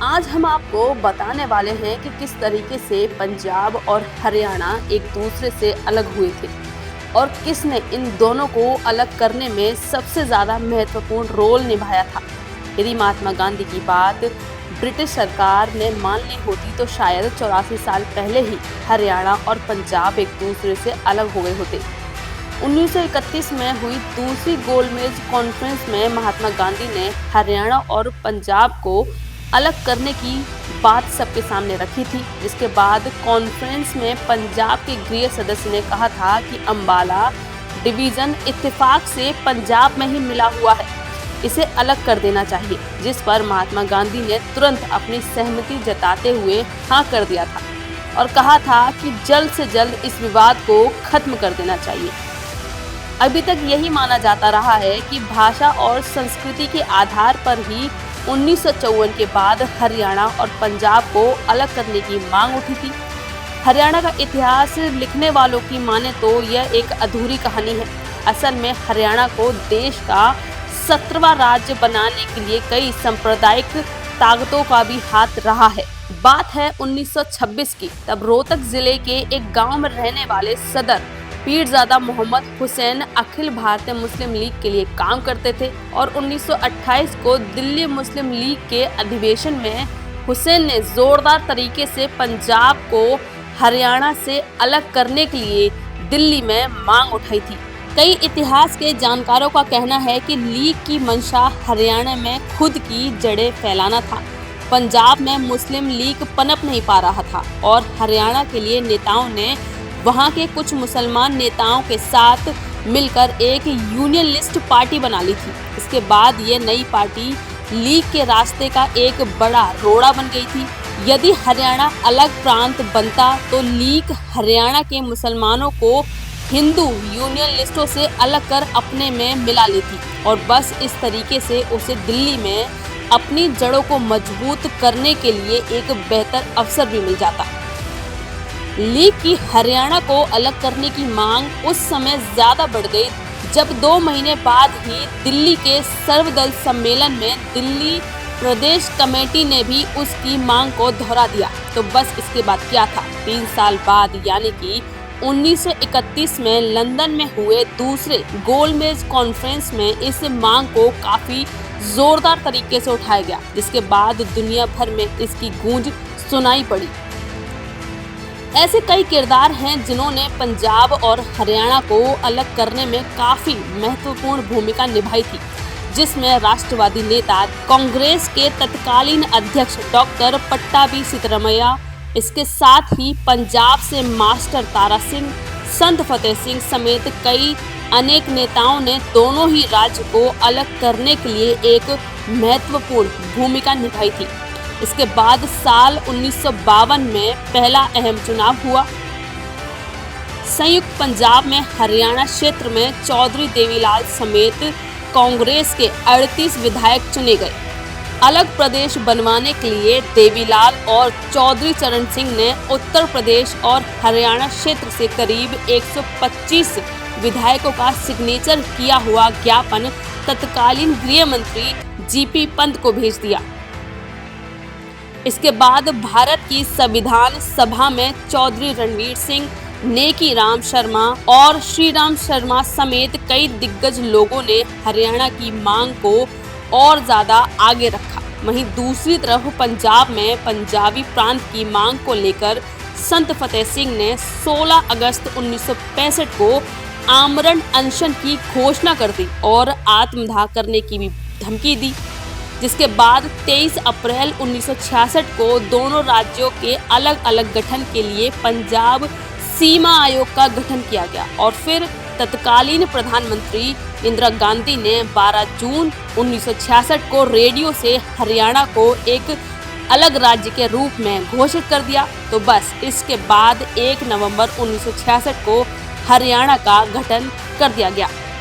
आज हम आपको बताने वाले हैं कि किस तरीके से पंजाब और हरियाणा एक दूसरे से अलग हुए थे और किसने इन दोनों को अलग करने में सबसे ज़्यादा महत्वपूर्ण रोल निभाया था। यदि महात्मा गांधी की बात ब्रिटिश सरकार ने मान ली होती तो शायद 84 साल पहले ही हरियाणा और पंजाब एक दूसरे से अलग हो गए होते। 1931 में हुई दूसरी गोलमेज कॉन्फ्रेंस में महात्मा गांधी ने हरियाणा और पंजाब को अलग करने की बात सबके सामने रखी थी, जिसके बाद कॉन्फ्रेंस में पंजाब के गृह सदस्य ने कहा था कि अंबाला डिवीजन इत्तेफाक से पंजाब में ही मिला हुआ है, इसे अलग कर देना चाहिए, जिस पर महात्मा गांधी ने तुरंत अपनी सहमति जताते हुए हाँ कर दिया था और कहा था कि जल्द से जल्द इस विवाद को खत्म कर देना चाहिए। अभी तक यही माना जाता रहा है कि भाषा और संस्कृति के आधार पर ही 1954 के बाद हरियाणा और पंजाब को अलग करने की मांग उठी थी। हरियाणा का इतिहास लिखने वालों की माने तो यह एक अधूरी कहानी है। असल में हरियाणा को देश का 17वां राज्य बनाने के लिए कई सांप्रदायिक ताकतों का भी हाथ रहा है। बात है 1926 की। तब रोहतक जिले के एक गांव में रहने वाले सदर पीरजादा मोहम्मद हुसैन अखिल भारतीय मुस्लिम लीग के लिए काम करते थे और 1928 को दिल्ली मुस्लिम लीग के अधिवेशन में हुसैन ने जोरदार तरीके से पंजाब को हरियाणा से अलग करने के लिए दिल्ली में मांग उठाई थी। कई इतिहास के जानकारों का कहना है कि लीग की मंशा हरियाणा में खुद की जड़ें फैलाना था। पंजाब में मुस्लिम लीग पनप नहीं पा रहा था और हरियाणा के लिए नेताओं ने वहां के कुछ मुसलमान नेताओं के साथ मिलकर एक यूनियनिस्ट पार्टी बना ली थी। इसके बाद ये नई पार्टी लीग के रास्ते का एक बड़ा रोड़ा बन गई थी। यदि हरियाणा अलग प्रांत बनता तो लीग हरियाणा के मुसलमानों को हिंदू यूनियनिस्टों से अलग कर अपने में मिला लेती और बस इस तरीके से उसे दिल्ली में अपनी जड़ों को मजबूत करने के लिए एक बेहतर अवसर भी मिल जाता। लीग की हरियाणा को अलग करने की मांग उस समय ज्यादा बढ़ गई जब 2 महीने बाद ही दिल्ली के सर्वदल सम्मेलन में दिल्ली प्रदेश कमेटी ने भी उसकी मांग को दोहरा दिया। तो बस इसके बाद क्या था, 3 साल बाद यानी कि 1931 में लंदन में हुए दूसरे गोलमेज कॉन्फ्रेंस में इस मांग को काफी जोरदार तरीके से उठाया गया, जिसके बाद दुनिया भर में इसकी गूंज सुनाई पड़ी। ऐसे कई किरदार हैं जिन्होंने पंजाब और हरियाणा को अलग करने में काफी महत्वपूर्ण भूमिका निभाई थी, जिसमें राष्ट्रवादी नेता कांग्रेस के तत्कालीन अध्यक्ष डॉक्टर पट्टाभी सिद्धरामैया, इसके साथ ही पंजाब से मास्टर तारा सिंह, संत फतेह सिंह समेत कई अनेक नेताओं ने दोनों ही राज्य को अलग करने के लिए एक महत्वपूर्ण भूमिका निभाई थी। इसके बाद साल 1952 में पहला अहम चुनाव हुआ। संयुक्त पंजाब में हरियाणा क्षेत्र में चौधरी देवीलाल समेत कांग्रेस के 38 विधायक चुने गए। अलग प्रदेश बनवाने के लिए देवीलाल और चौधरी चरण सिंह ने उत्तर प्रदेश और हरियाणा क्षेत्र से करीब 125 विधायकों का सिग्नेचर किया हुआ ज्ञापन तत्कालीन गृह मंत्री जीपी पंत को भेज दिया। इसके बाद भारत की संविधान सभा में चौधरी रणवीर सिंह, नेकी राम शर्मा और श्री राम शर्मा समेत कई दिग्गज लोगों ने हरियाणा की मांग को और ज्यादा आगे रखा। वहीं दूसरी तरफ पंजाब में पंजाबी प्रांत की मांग को लेकर संत फतेह सिंह ने 16 अगस्त 1965 को आमरण अनशन की घोषणा कर दी और आत्मदाह करने की भी धमकी दी, जिसके बाद 23 अप्रैल 1966 को दोनों राज्यों के अलग अलग गठन के लिए पंजाब सीमा आयोग का गठन किया गया और फिर तत्कालीन प्रधानमंत्री इंदिरा गांधी ने 12 जून 1966 को रेडियो से हरियाणा को एक अलग राज्य के रूप में घोषित कर दिया। तो बस इसके बाद 1 नवंबर 1966 को हरियाणा का गठन कर दिया गया।